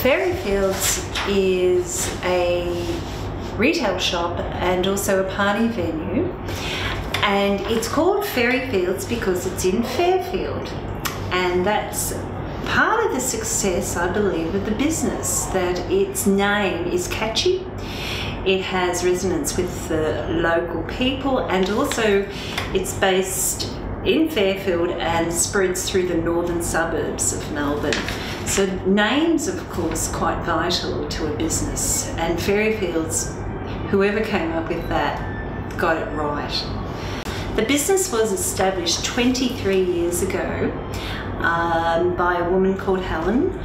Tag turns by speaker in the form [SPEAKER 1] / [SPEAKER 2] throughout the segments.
[SPEAKER 1] Fairyfields is a retail shop and also a party venue, and it's called Fairyfields because it's in Fairfield, and that's part of the success, I believe, of the business, that its name is catchy. It has resonance with the local people, and also it's based in Fairfield and spreads through the northern suburbs of Melbourne. So names, of course, quite vital to a business, and Fairyfields, whoever came up with that, got it right. The business was established 23 years ago by a woman called Helen,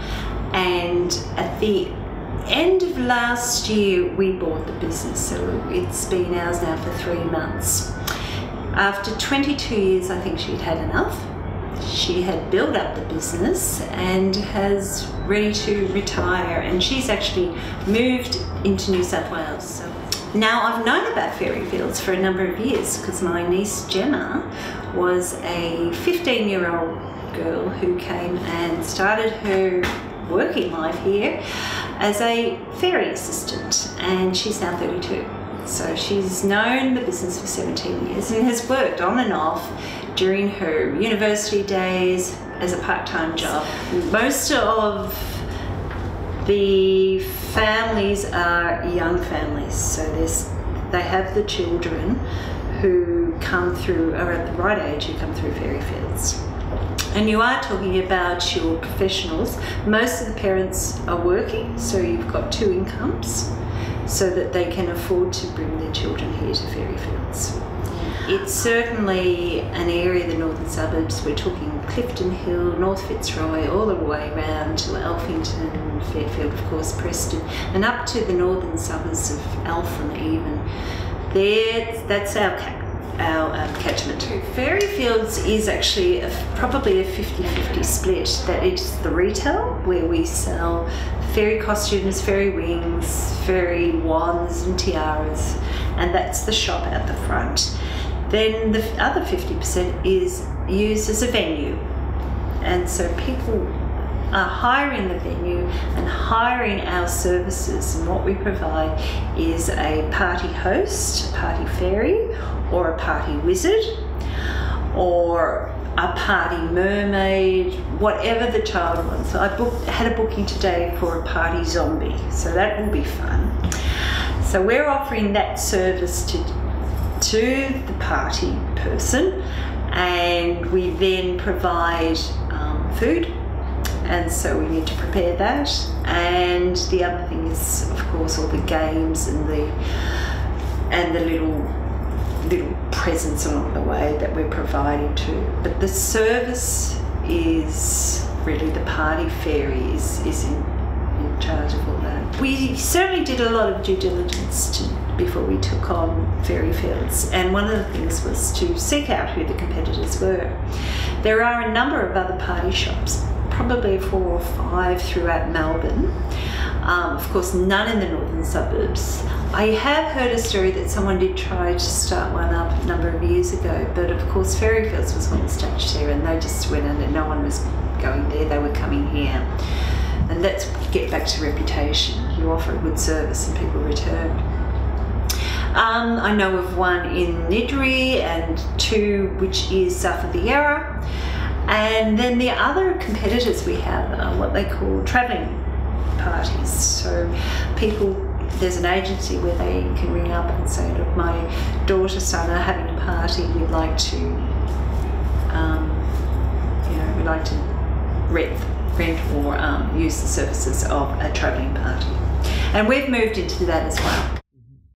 [SPEAKER 1] and at the end of last year we bought the business, so it's been ours now for 3 months. After 22 years, I think she'd had enough. She had built up the business and has ready to retire, and she's actually moved into New South Wales. So now, I've known about Fairyfields for a number of years because my niece Gemma was a 15-year-old girl who came and started her working life here as a fairy assistant, and she's now 32. So she's known the business for 17 years and has worked on and off during her university days as a part-time job. Most of the families are young families, so they have the children who come through, are at the right age, who come through Fairyfields. And you are talking about your professionals. Most of the parents are working, so you've got 2 incomes, so that they can afford to bring their children here to Fairyfields. It's certainly an area, the northern suburbs, we're talking Clifton Hill, North Fitzroy, all the way around to Alphington, Fairfield, of course, Preston, and up to the northern suburbs of Alpham even. That's our catchment. Fairyfields is actually probably a 50-50 split. That is the retail, where we sell fairy costumes, fairy wings, fairy wands and tiaras, and that's the shop at the front. Then the other 50% is used as a venue, and so people are hiring the venue and hiring our services, and what we provide is a party host, a party fairy, or a party wizard, or a party mermaid, whatever the child wants. So I had a booking today for a party zombie, so that will be fun. So we're offering that service to the party person, and we then provide food, and so we need to prepare that. And the other thing is, of course, all the games and the little presents along the way that we're providing too. But the service is really, the party fairy is in charge of all that. We certainly did a lot of due diligence before we took on Fairyfields, and one of the things was to seek out who the competitors were. There are a number of other party shops, probably 4 or 5 throughout Melbourne. Of course, none in the northern suburbs. I have heard a story that someone did try to start one up a number of years ago, but of course Fairyfields was one established there, and they just went under. No one was going there, they were coming here. And let's get back to reputation. You offer a good service and people return. I know of one in Niddrie and 2 which is South of the Yarra. And then the other competitors we have are what they call travelling parties. So there's an agency where they can ring up and say, look, my daughter, son are having a party, we'd like to, rent or use the services of a travelling party. And we've moved into that as well.